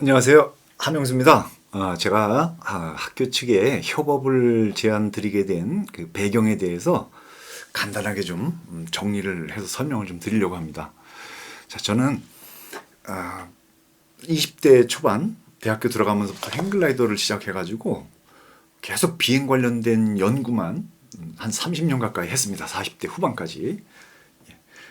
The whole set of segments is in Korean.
안녕하세요. 한명수입니다. 제가 학교 측에 협업을 제안 드리게 된 그 배경에 대해서 간단하게 좀 정리를 해서 설명을 좀 드리려고 합니다. 자, 저는 20대 초반 대학교 들어가면서부터 행글라이더를 시작해가지고 계속 비행 관련된 연구만 한 30년 가까이 했습니다. 40대 후반까지.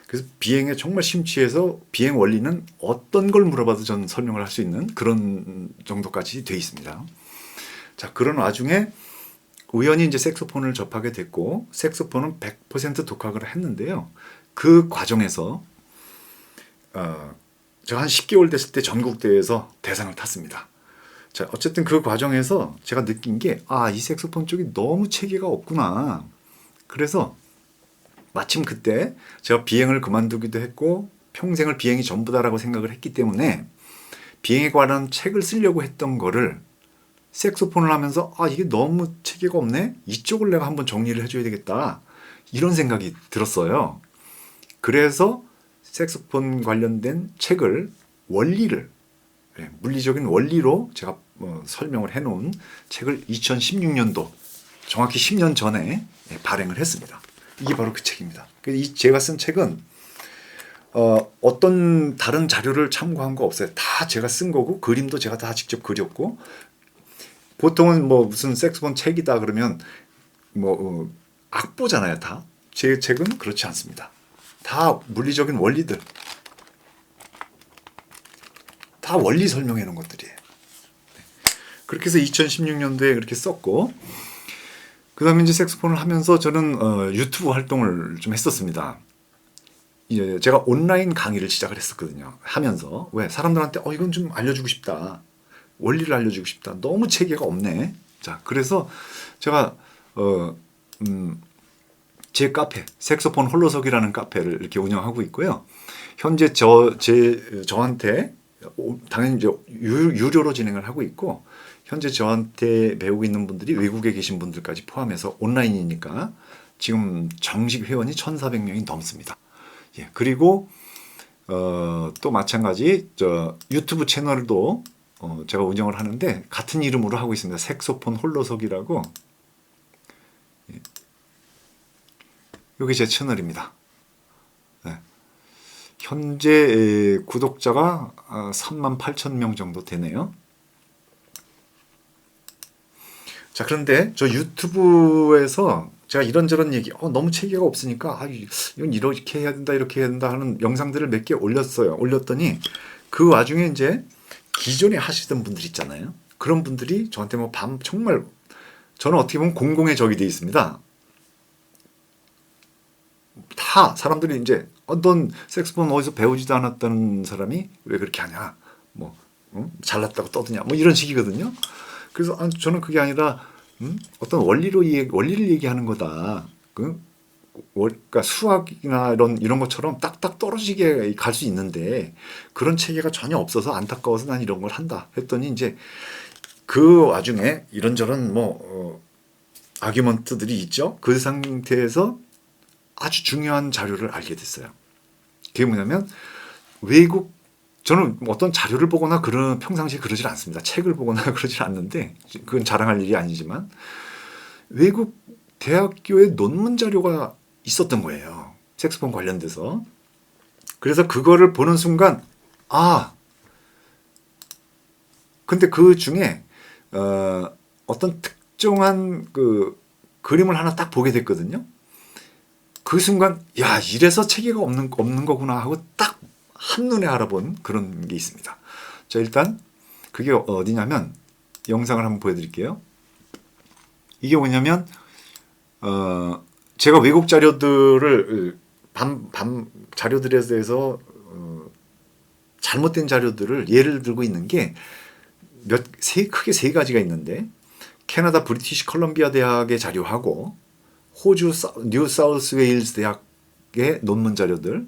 그래서 비행에 정말 심취해서 비행 원리는 어떤 걸 물어봐도 저는 설명을 할 수 있는 그런 정도까지 돼 있습니다. 자, 그런 와중에 우연히 이제 색소폰을 접하게 됐고, 색소폰은 100% 독학을 했는데요. 그 과정에서, 제가 한 10개월 됐을 때 전국대회에서 대상을 탔습니다. 자, 어쨌든 그 과정에서 제가 느낀 게, 이 색소폰 쪽이 너무 체계가 없구나. 그래서 마침 그때 제가 비행을 그만두기도 했고 평생을 비행이 전부다라고 생각을 했기 때문에 비행에 관한 책을 쓰려고 했던 거를 색소폰을 하면서 이게 너무 체계가 없네? 이쪽을 내가 한번 정리를 해줘야 되겠다. 이런 생각이 들었어요. 그래서 색소폰 관련된 책을 원리를 물리적인 원리로 제가 설명을 해놓은 책을 2016년도 정확히 10년 전에 발행을 했습니다. 이게 바로 그 책입니다. 제가 쓴 책은 어떤 다른 자료를 참고한 거 없어요. 다 제가 쓴 거고 그림도 제가 다 직접 그렸고 보통은 뭐 무슨 색소폰 책이다 그러면 악보잖아요. 다. 제 책은 그렇지 않습니다. 다 물리적인 원리들. 다 원리 설명해 놓은 것들이에요. 그렇게 해서 2016년도에 그렇게 썼고 그 다음에 이제 색소폰을 하면서 저는 유튜브 활동을 좀 했었습니다. 제가 온라인 강의를 시작을 했었거든요. 하면서 왜 사람들한테 이건 좀 알려주고 싶다. 원리를 알려주고 싶다. 너무 체계가 없네. 자, 그래서 제가 제 카페 색소폰 홀로서기라는 카페를 이렇게 운영하고 있고요. 현재 저한테 당연히 이제 유료로 진행을 하고 있고 현재 저한테 배우고 있는 분들이 외국에 계신 분들까지 포함해서 온라인이니까 지금 정식 회원이 1,400명이 넘습니다. 예, 그리고 또 마찬가지 유튜브 채널도 제가 운영을 하는데 같은 이름으로 하고 있습니다. 색소폰 홀로서기라고. 예, 여기 제 채널입니다. 네. 현재 구독자가 38,000명 정도 되네요. 자, 그런데 저 유튜브에서 제가 이런저런 얘기, 너무 체계가 없으니까, 이건 이렇게 해야 된다, 이렇게 해야 된다 하는 영상들을 몇 개 올렸어요. 올렸더니 그 와중에 이제 기존에 하시던 분들 있잖아요. 그런 분들이 저한테 정말 저는 어떻게 보면 공공의 적이 되어 있습니다. 다 사람들이 이제 넌 색소폰 어디서 배우지도 않았다는 사람이 왜 그렇게 하냐, 잘났다고 떠드냐, 이런 식이거든요. 그래서 저는 그게 아니라 어떤 원리를 얘기하는 거다. 그러니까 수학이나 이런 것처럼 딱딱 떨어지게 갈 수 있는데 그런 체계가 전혀 없어서 안타까워서 난 이런 걸 한다 했더니 이제 그 와중에 이런저런 아규먼트들이 있죠. 그 상태에서 아주 중요한 자료를 알게 됐어요. 그게 뭐냐면 외국 저는 어떤 자료를 보거나 평상시에 그러질 않습니다. 책을 보거나 그러질 않는데 그건 자랑할 일이 아니지만 외국 대학교에 논문 자료가 있었던 거예요. 색소폰 관련돼서. 그래서 그거를 보는 순간 근데 그 중에 어떤 특정한 그 그림을 하나 딱 보게 됐거든요. 그 순간 이래서 체계가 없는 거구나 하고 딱 한눈에 알아본 그런 게 있습니다. 자, 일단 그게 어디냐면 영상을 한번 보여드릴게요. 이게 뭐냐면 제가 외국 자료들을 자료들에 대해서 잘못된 자료들을 예를 들고 있는 게 크게 세 가지가 있는데 캐나다 브리티시 컬럼비아 대학의 자료하고 호주 뉴 사우스 웨일즈 대학의 논문 자료들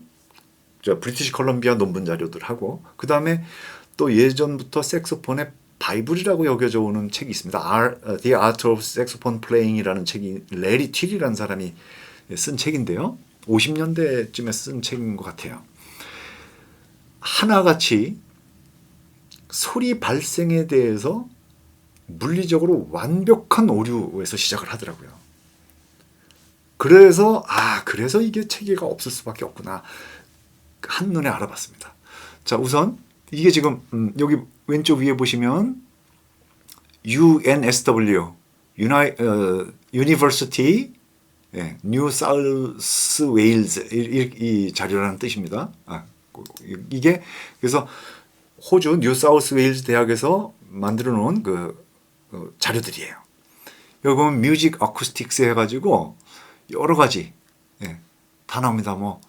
브리티시 컬럼비아 논문 자료들하고 그 다음에 또 예전부터 색소폰의 바이블이라고 여겨져 오는 책이 있습니다. The Art of Saxophone Playing이라는 책이 레리 틸이라는 사람이 쓴 책인데요. 50년대쯤에 쓴 책인 것 같아요. 하나같이 소리 발생에 대해서 물리적으로 완벽한 오류에서 시작을 하더라고요. 그래서 그래서 이게 체계가 없을 수밖에 없구나. 한눈에 알아봤습니다. 자, 우선 이게 지금 여기 왼쪽 위에 보시면 UNSW University New South Wales 이 자료라는 뜻입니다. 이게 그래서 호주 뉴 사우스 웨일즈 대학에서 만들어 놓은 그 자료들이에요. 여기 보면 뮤직 어쿠스틱스 해가지고 여러 가지 다 나옵니다. 뭐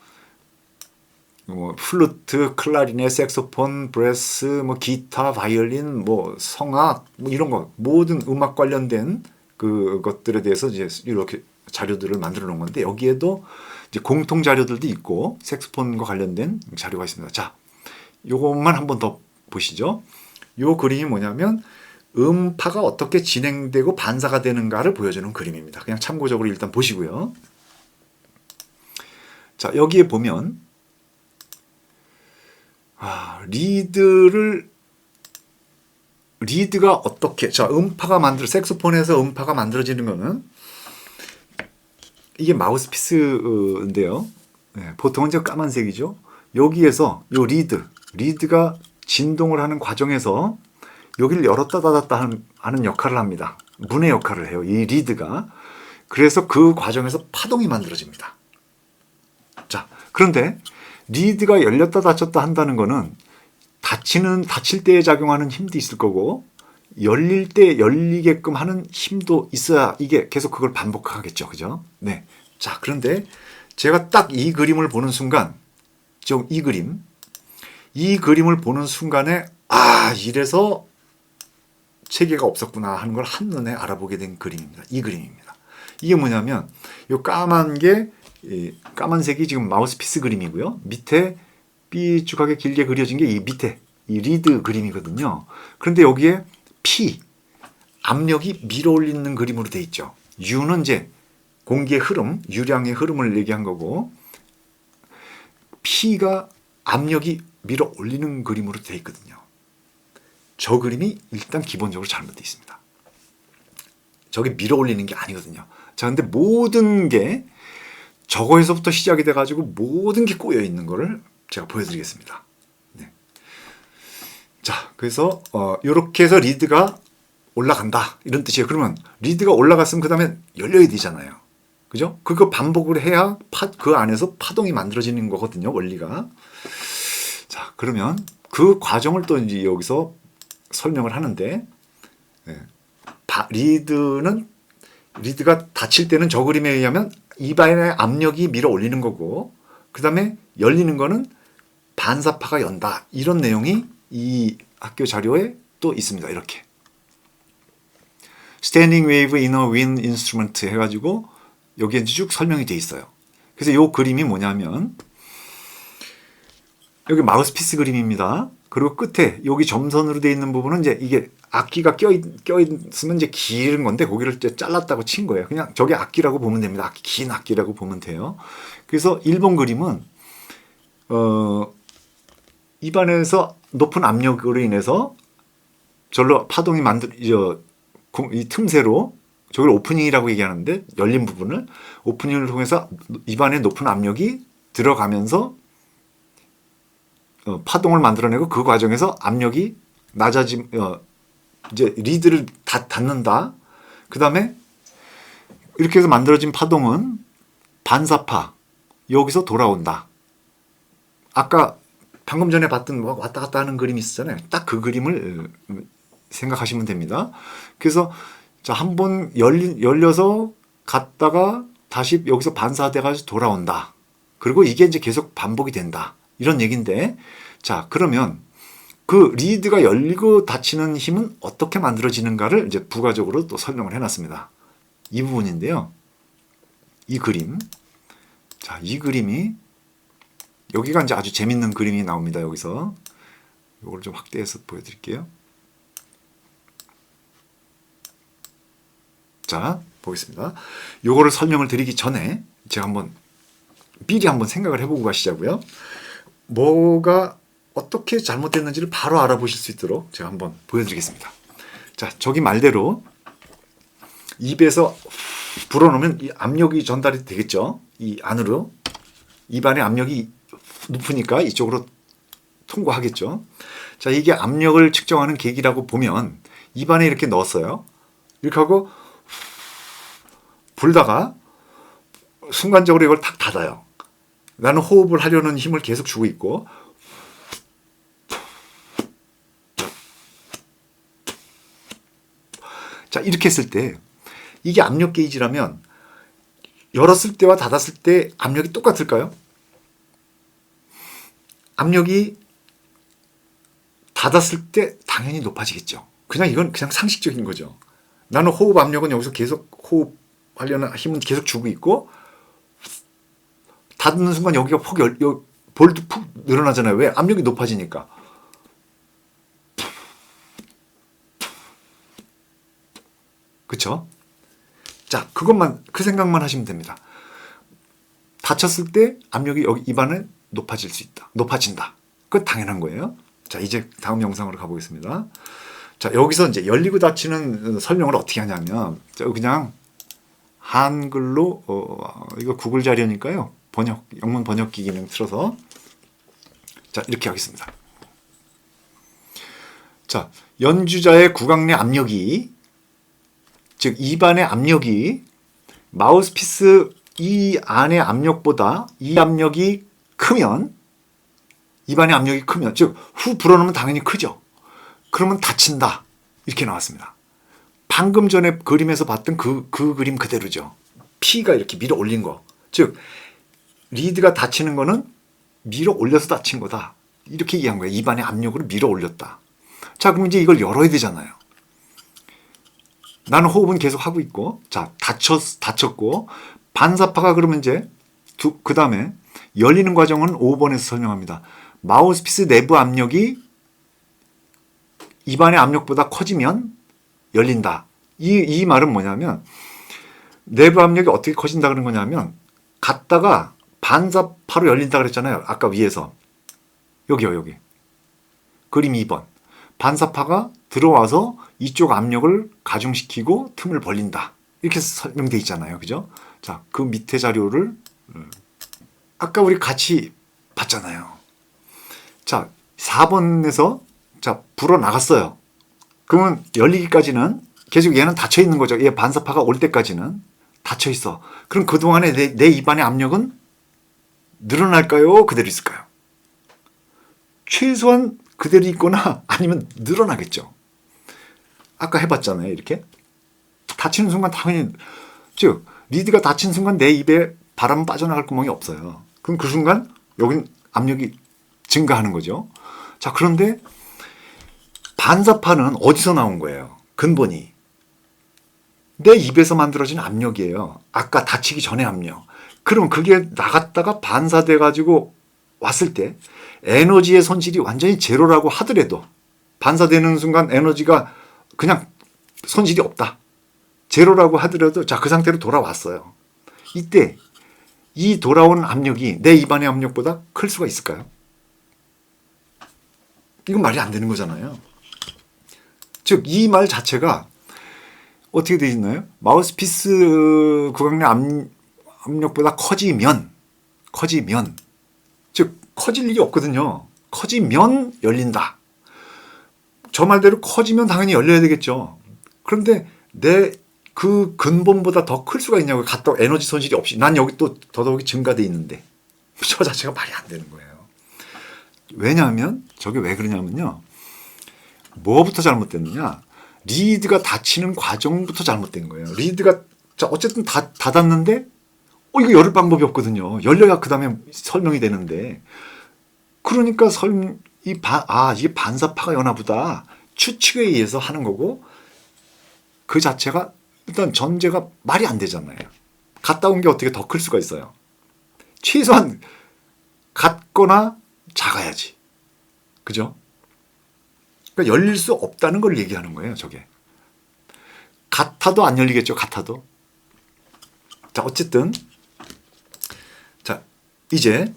플루트, 클라리넷, 색소폰, 브레스, 뭐 기타, 바이올린, 뭐 성악, 뭐 이런 거 모든 음악 관련된 그것들에 대해서 이제 이렇게 자료들을 만들어 놓은 건데 여기에도 이제 공통 자료들도 있고 색소폰과 관련된 자료가 있습니다. 자, 요것만 한번 더 보시죠. 요 그림이 뭐냐면 음파가 어떻게 진행되고 반사가 되는가를 보여주는 그림입니다. 그냥 참고적으로 일단 보시고요. 자, 여기에 보면 리드가 어떻게, 자, 색소폰에서 음파가 만들어지는 거는 이게 마우스피스인데요. 보통은 이제 까만색이죠. 여기에서 요 리드가 진동을 하는 과정에서 여기를 열었다 닫았다 하는 역할을 합니다. 문의 역할을 해요. 이 리드가. 그래서 그 과정에서 파동이 만들어집니다. 자, 그런데 리드가 열렸다 닫혔다 한다는 거는 닫힐 때에 작용하는 힘도 있을 거고 열릴 때 열리게끔 하는 힘도 있어야 이게 계속 그걸 반복하겠죠. 그죠? 네. 자, 그런데 제가 딱 이 그림을 보는 순간 이 그림을 보는 순간에 이래서 체계가 없었구나 하는 걸 한눈에 알아보게 된 그림입니다. 이 그림입니다. 이게 뭐냐면 이 까만색이 지금 마우스피스 그림이고요. 밑에 삐쭉하게 길게 그려진 게 이 밑에 이 리드 그림이거든요. 그런데 여기에 P 압력이 밀어올리는 그림으로 돼 있죠. U는 이제 공기의 흐름, 유량의 흐름을 얘기한 거고 P가 압력이 밀어올리는 그림으로 돼 있거든요. 저 그림이 일단 기본적으로 잘못되어 있습니다. 저게 밀어올리는 게 아니거든요. 자, 근데 모든 게 저거에서부터 시작이 돼가지고 모든 게 꼬여 있는 거를 제가 보여드리겠습니다. 네. 자, 그래서 이렇게 해서 리드가 올라간다 이런 뜻이에요. 그러면 리드가 올라갔으면 그 다음에 열려야 되잖아요. 그죠? 그거 반복을 해야 그 안에서 파동이 만들어지는 거거든요. 원리가. 자, 그러면 그 과정을 또 이제 여기서 설명을 하는데 리드가 닫힐 때는 저 그림에 의하면 입안의 압력이 밀어 올리는 거고 그 다음에 열리는 거는 반사파가 연다. 이런 내용이 이 학교 자료에 또 있습니다. 이렇게. Standing wave in a wind instrument 해가지고 여기에 쭉 설명이 돼 있어요. 그래서 이 그림이 뭐냐면 여기 마우스피스 그림입니다. 그리고 끝에 여기 점선으로 되어 있는 부분은 이제 이게 악기가 껴있으면 이제 기른 건데 거기를 이제 잘랐다고 친 거예요. 그냥 저게 악기라고 보면 됩니다. 긴 악기라고 보면 돼요. 그래서 1번 그림은 입안에서 높은 압력으로 인해서 절로 파동이 이 틈새로 저걸 오프닝이라고 얘기하는데 열린 부분을 오프닝을 통해서 입안에 높은 압력이 들어가면서 파동을 만들어내고 그 과정에서 압력이 이제 리드를 닫는다. 그 다음에 이렇게 해서 만들어진 파동은 반사파 여기서 돌아온다. 아까 방금 전에 봤던 왔다 갔다 하는 그림이 있었잖아요. 딱 그 그림을 생각하시면 됩니다. 그래서 자, 한번 열려서 갔다가 다시 여기서 반사돼가지고 돌아온다. 그리고 이게 이제 계속 반복이 된다. 이런 얘기인데, 자, 그러면 그 리드가 열리고 닫히는 힘은 어떻게 만들어지는가를 이제 부가적으로 또 설명을 해놨습니다. 이 부분인데요. 이 그림. 자, 이 그림이 여기가 이제 아주 재밌는 그림이 나옵니다. 여기서. 이걸 좀 확대해서 보여드릴게요. 자, 보겠습니다. 요거를 설명을 드리기 전에 제가 미리 한번 생각을 해보고 가시자고요. 뭐가 어떻게 잘못됐는지를 바로 알아보실 수 있도록 제가 한번 보여드리겠습니다. 자, 저기 말대로 입에서 불어넣으면 이 압력이 전달이 되겠죠. 이 안으로 입안의 압력이 높으니까 이쪽으로 통과하겠죠. 자, 이게 압력을 측정하는 계기라고 보면 입안에 이렇게 넣었어요. 이렇게 하고 불다가 순간적으로 이걸 탁 닫아요. 나는 호흡을 하려는 힘을 계속 주고 있고 자, 이렇게 했을 때 이게 압력 게이지라면 열었을 때와 닫았을 때 압력이 똑같을까요? 압력이 닫았을 때 당연히 높아지겠죠. 이건 그냥 상식적인 거죠. 나는 호흡 압력은 여기서 계속 호흡하려는 힘은 계속 주고 있고 닫는 순간 여기가 볼도 푹 늘어나잖아요. 왜? 압력이 높아지니까. 그쵸? 자, 그 생각만 하시면 됩니다. 다쳤을 때 압력이 여기 입안에 높아질 수 있다. 높아진다. 그건 당연한 거예요. 자, 이제 다음 영상으로 가보겠습니다. 자, 여기서 이제 열리고 닫히는 설명을 어떻게 하냐면, 그냥 한글로, 이거 구글 자료니까요. 영문 번역기 기능 틀어서. 자, 이렇게 하겠습니다. 자, 연주자의 구강 내 압력이, 즉, 입안의 압력이 마우스피스 이 안의 압력보다 이 압력이 크면, 입안의 압력이 크면, 즉, 후 불어넣으면 당연히 크죠. 그러면 다친다. 이렇게 나왔습니다. 방금 전에 그림에서 봤던 그 그림 그대로죠. P가 이렇게 밀어 올린 거. 즉, 리드가 다치는 거는 밀어 올려서 다친 거다. 이렇게 이해한 거예요. 입안의 압력으로 밀어 올렸다. 자, 그럼 이제 이걸 열어야 되잖아요. 나는 호흡은 계속 하고 있고, 자, 다쳤고, 반사파가 그러면 이제, 그 다음에 열리는 과정은 5번에서 설명합니다. 마우스피스 내부 압력이 입안의 압력보다 커지면 열린다. 이 말은 뭐냐면, 내부 압력이 어떻게 커진다 그런 거냐면, 갔다가 반사파로 열린다 그랬잖아요. 아까 위에서. 여기. 그림 2번. 반사파가 들어와서 이쪽 압력을 가중시키고 틈을 벌린다. 이렇게 설명되어 있잖아요. 그죠? 자, 그 밑에 자료를 아까 우리 같이 봤잖아요. 자, 4번에서 자, 불어 나갔어요. 그러면 열리기까지는 계속 얘는 닫혀 있는 거죠. 얘 반사파가 올 때까지는 닫혀 있어. 그럼 그동안에 내 입안의 압력은 늘어날까요? 그대로 있을까요? 최소한 그대로 있거나 아니면 늘어나겠죠. 아까 해봤잖아요. 이렇게. 닫히는 순간 당연히, 즉, 리드가 닫힌 순간 내 입에 바람 빠져나갈 구멍이 없어요. 그럼 그 순간 여긴 압력이 증가하는 거죠. 자, 그런데 반사파는 어디서 나온 거예요? 근본이. 내 입에서 만들어진 압력이에요. 아까 다치기 전의 압력. 그럼 그게 나갔다가 반사돼가지고 왔을 때 에너지의 손실이 완전히 제로라고 하더라도 반사되는 순간 에너지가 그냥 손실이 없다. 제로라고 하더라도 자, 그 상태로 돌아왔어요. 이때 이 돌아온 압력이 내 입안의 압력보다 클 수가 있을까요? 이건 말이 안 되는 거잖아요. 즉, 이 말 자체가 어떻게 되어 있나요? 마우스피스 구강 내 압력보다 커지면, 즉, 커질 일이 없거든요. 커지면 열린다. 저 말대로 커지면 당연히 열려야 되겠죠. 그런데 내 그 근본보다 더 클 수가 있냐고요. 갔다 에너지 손실이 없이. 난 여기 또 더더욱이 증가돼 있는데. 저 자체가 말이 안 되는 거예요. 왜냐하면 저게 왜 그러냐면요. 뭐부터 잘못됐느냐. 리드가 닫히는 과정부터 잘못된 거예요. 리드가 어쨌든 닫았는데 이거 열을 방법이 없거든요. 열려야 그 다음에 설명이 되는데. 그러니까 이게 반사파가 여나 보다 추측에 의해서 하는 거고 그 자체가 일단 전제가 말이 안 되잖아요. 갔다 온 게 어떻게 더 클 수가 있어요. 최소한 같거나 작아야지. 그죠? 그러니까 열릴 수 없다는 걸 얘기하는 거예요. 저게. 같아도 안 열리겠죠. 같아도. 자, 어쨌든 자, 이제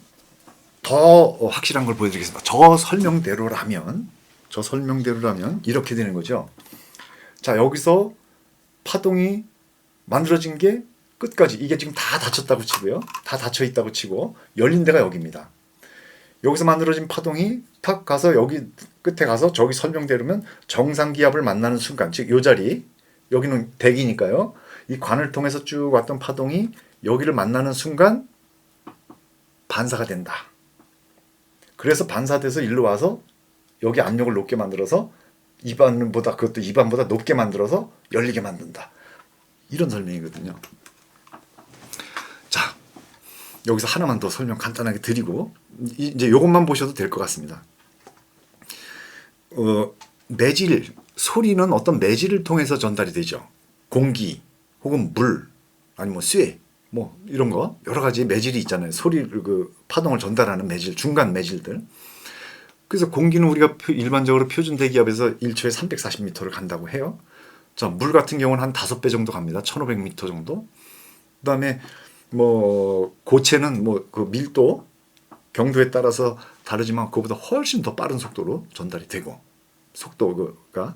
더 확실한 걸 보여드리겠습니다. 저 설명대로라면 이렇게 되는 거죠. 자, 여기서 파동이 만들어진 게 끝까지, 이게 지금 다 닫혔다고 치고요. 다 닫혀 있다고 치고 열린 데가 여기입니다. 여기서 만들어진 파동이 탁 가서 여기 끝에 가서 저기 설명대로면 정상기압을 만나는 순간, 즉 이 자리, 여기는 대기니까요. 이 관을 통해서 쭉 왔던 파동이 여기를 만나는 순간 반사가 된다. 그래서 반사돼서 일로 와서 여기 압력을 높게 만들어서 그것도 입안보다 높게 만들어서 열리게 만든다. 이런 설명이거든요. 자, 여기서 하나만 더 설명 간단하게 드리고 이제 이것만 보셔도 될 것 같습니다. 매질, 소리는 어떤 매질을 통해서 전달이 되죠. 공기 혹은 물 아니면 쇠 뭐 이런 거 여러 가지 매질이 있잖아요. 소리를 파동을 전달하는 매질, 중간 매질들. 그래서 공기는 우리가 일반적으로 표준 대기압에서 1초에 340m를 간다고 해요. 자, 물 같은 경우는 한 5배 정도 갑니다. 1500m 정도. 그다음에 뭐 고체는 뭐 그 밀도, 경도에 따라서 다르지만 그거보다 훨씬 더 빠른 속도로 전달이 되고, 속도가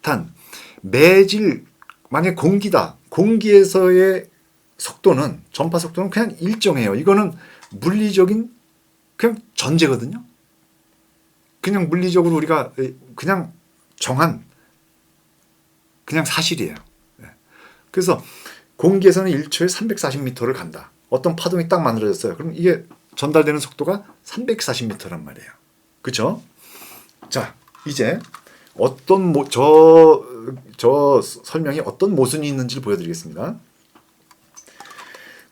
단 매질, 만약 공기다. 공기에서의 속도는, 전파 속도는 그냥 일정해요. 이거는 물리적인 그냥 전제거든요. 그냥 물리적으로 우리가 그냥 정한 그냥 사실이에요. 그래서 공기에서는 1초에 340m를 간다. 어떤 파동이 딱 만들어졌어요. 그럼 이게 전달되는 속도가 340m란 말이에요. 그렇죠? 자, 이제 어떤 저 설명이 어떤 모순이 있는지를 보여드리겠습니다.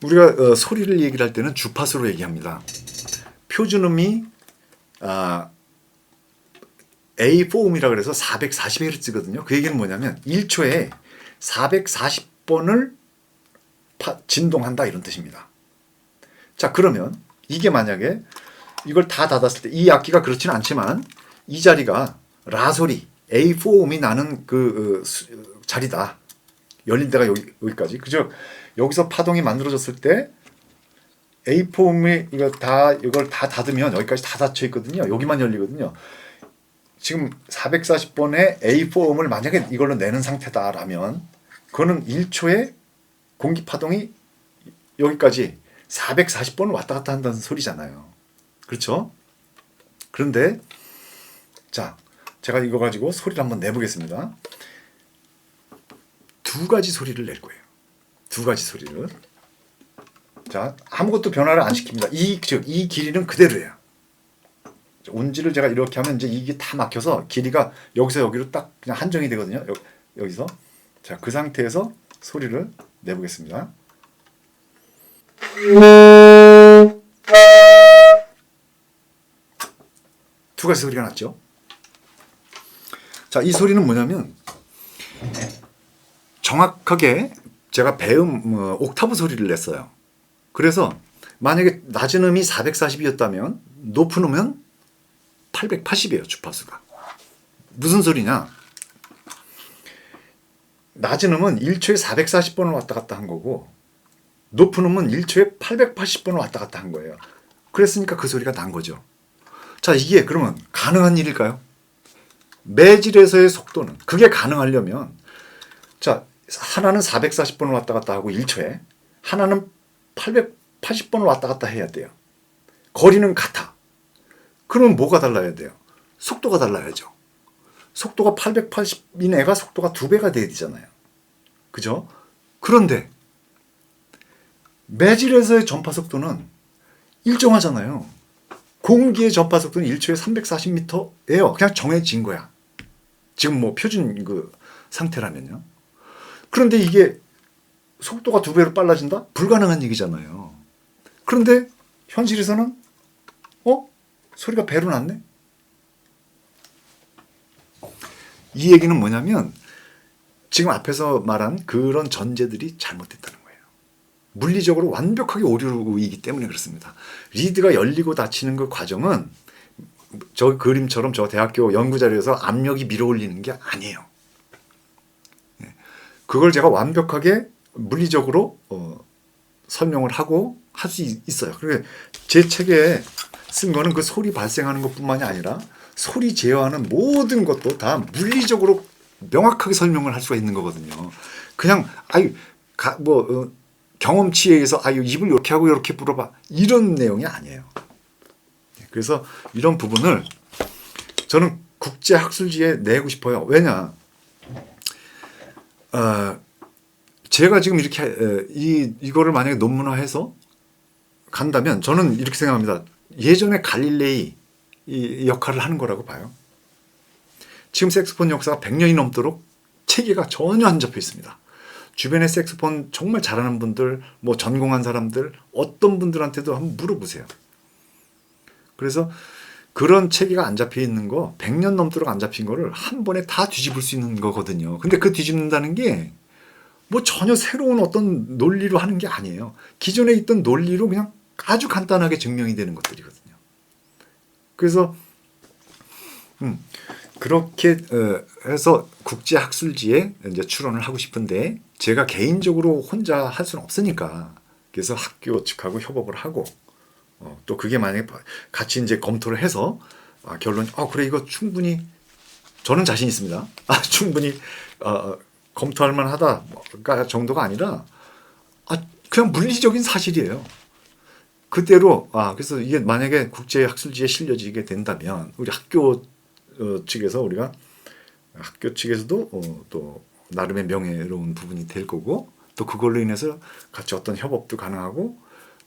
우리가 소리를 얘기를 할 때는 주파수로 얘기합니다. 표준음이 A4음이라 그래서 440Hz거든요. 그 얘기는 뭐냐면 1초에 440번을 진동한다, 이런 뜻입니다. 자, 그러면 이게 만약에 이걸 다 닫았을 때, 이 악기가 그렇지는 않지만 이 자리가 라소리 A4음이 나는 자리다. 열린 데가 여기까지. 그죠? 여기서 파동이 만들어졌을 때 A4음이 이걸 다 닫으면 여기까지 다 닫혀 있거든요. 여기만 열리거든요. 지금 440번의 A4음을 만약에 이걸로 내는 상태다라면 그거는 1초에 공기 파동이 여기까지 440번을 왔다 갔다 한다는 소리잖아요. 그렇죠? 그런데 자, 제가 이거 가지고 소리를 한번 내보겠습니다. 두 가지 소리를 낼 거예요. 두 가지 소리를. 자, 아무것도 변화를 안 시킵니다. 이 길이는 그대로예요. 온지를 제가 이렇게 하면 이제 이게 다 막혀서 길이가 여기서 여기로 딱 그냥 한정이 되거든요. 여기서. 자, 그 상태에서 소리를 내보겠습니다. 두 가지 소리가 났죠. 자, 이 소리는 뭐냐면 정확하게 제가 배음 옥타브 소리를 냈어요. 그래서 만약에 낮은 음이 440이었다면 높은 음은 880이에요, 주파수가. 무슨 소리냐? 낮은 음은 1초에 440번을 왔다 갔다 한 거고 높은 음은 1초에 880번을 왔다 갔다 한 거예요. 그랬으니까 그 소리가 난 거죠. 자, 이게 그러면 가능한 일일까요? 매질에서의 속도는, 그게 가능하려면, 자, 하나는 440번을 왔다 갔다 하고 1초에, 하나는 880번을 왔다 갔다 해야 돼요. 거리는 같아. 그러면 뭐가 달라야 돼요? 속도가 달라야죠. 속도가 880인 애가 속도가 2배가 돼야 되잖아요. 그죠? 그런데 매질에서의 전파 속도는 일정하잖아요. 공기의 전파 속도는 1초에 340m예요. 그냥 정해진 거야. 지금 뭐 표준 상태라면요. 그런데 이게 속도가 2배로 빨라진다? 불가능한 얘기잖아요. 그런데 현실에서는 소리가 배로 났네? 이 얘기는 뭐냐면 지금 앞에서 말한 그런 전제들이 잘못됐다는 거예요. 물리적으로 완벽하게 오류이기 때문에 그렇습니다. 리드가 열리고 닫히는 그 과정은 저 그림처럼 저 대학교 연구자료에서 압력이 밀어올리는 게 아니에요. 그걸 제가 완벽하게 물리적으로 설명을 하고 할 수 있어요. 그래, 제 책에 쓴 거는 그 소리 발생하는 것뿐만이 아니라 소리 제어하는 모든 것도 다 물리적으로 명확하게 설명을 할 수가 있는 거거든요. 그냥 경험치에 의해서 입을 이렇게 하고 이렇게 불어봐 이런 내용이 아니에요. 그래서 이런 부분을 저는 국제학술지에 내고 싶어요. 왜냐? 제가 지금 이렇게 이거를 만약에 논문화해서 간다면 저는 이렇게 생각합니다. 예전에 갈릴레이 이 역할을 하는 거라고 봐요. 지금 색소폰 역사가 100년이 넘도록 체계가 전혀 안 잡혀 있습니다. 주변에 색소폰 정말 잘하는 분들, 뭐 전공한 사람들, 어떤 분들한테도 한번 물어보세요. 그래서 그런 체계가 안 잡혀 있는 거, 100년 넘도록 안 잡힌 거를 한 번에 다 뒤집을 수 있는 거거든요. 근데 그 뒤집는다는 게 뭐 전혀 새로운 어떤 논리로 하는 게 아니에요. 기존에 있던 논리로 그냥 아주 간단하게 증명이 되는 것들이거든요. 그래서 그렇게 해서 국제학술지에 이제 출원을 하고 싶은데 제가 개인적으로 혼자 할 수는 없으니까 그래서 학교 측하고 협업을 하고 또 그게 만약에 같이 이제 검토를 해서 결론이 그래 이거 충분히 저는 자신 있습니다. 충분히 검토할 만하다 정도가 아니라 그냥 물리적인 사실이에요. 그대로 그래서 이게 만약에 국제학술지에 실려지게 된다면 우리 학교 측에서 우리가 학교 측에서도 또 나름의 명예로운 부분이 될 거고 또 그걸로 인해서 같이 어떤 협업도 가능하고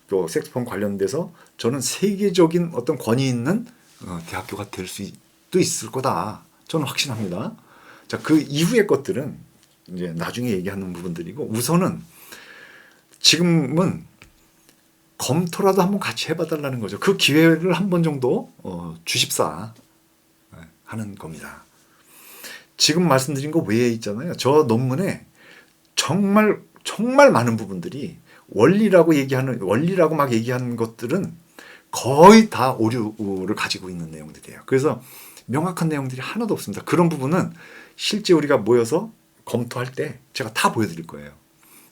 또 색소폰 관련돼서 저는 세계적인 어떤 권위 있는 대학교가 될 수도 있을 거다. 저는 확신합니다. 자, 그 이후의 것들은 이제 나중에 얘기하는 부분들이고 우선은 지금은 검토라도 한번 같이 해봐달라는 거죠. 그 기회를 한 번 정도 주십사 하는 겁니다. 지금 말씀드린 거 외에 있잖아요. 저 논문에 정말 많은 부분들이 원리라고 막 얘기하는 것들은 거의 다 오류를 가지고 있는 내용들이에요. 그래서 명확한 내용들이 하나도 없습니다. 그런 부분은 실제 우리가 모여서 검토할 때 제가 다 보여드릴 거예요.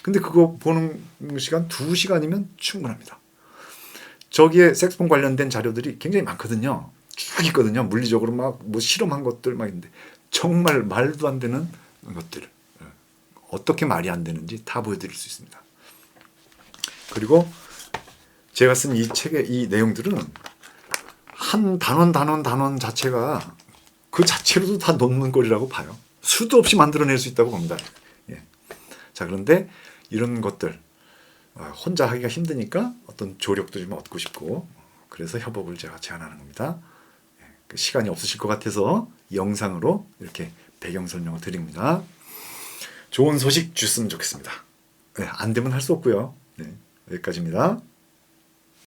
근데 그거 보는 시간 2시간이면 충분합니다. 저기에 색소폰 관련된 자료들이 굉장히 많거든요. 쭉 있거든요. 물리적으로 막 뭐 실험한 것들 막 있는데 정말 말도 안 되는 것들 어떻게 말이 안 되는지 다 보여드릴 수 있습니다. 그리고 제가 쓴 이 책의 이 내용들은 한 단원 자체가 그 자체로도 다 논문거리라고 봐요. 수도 없이 만들어낼 수 있다고 봅니다. 예. 자, 그런데 이런 것들 혼자 하기가 힘드니까 어떤 조력도 좀 얻고 싶고 그래서 협업을 제가 제안하는 겁니다. 예. 시간이 없으실 것 같아서 영상으로 이렇게 배경 설명을 드립니다. 좋은 소식 주셨으면 좋겠습니다. 네, 안 되면 할 수 없고요. 네, 여기까지입니다.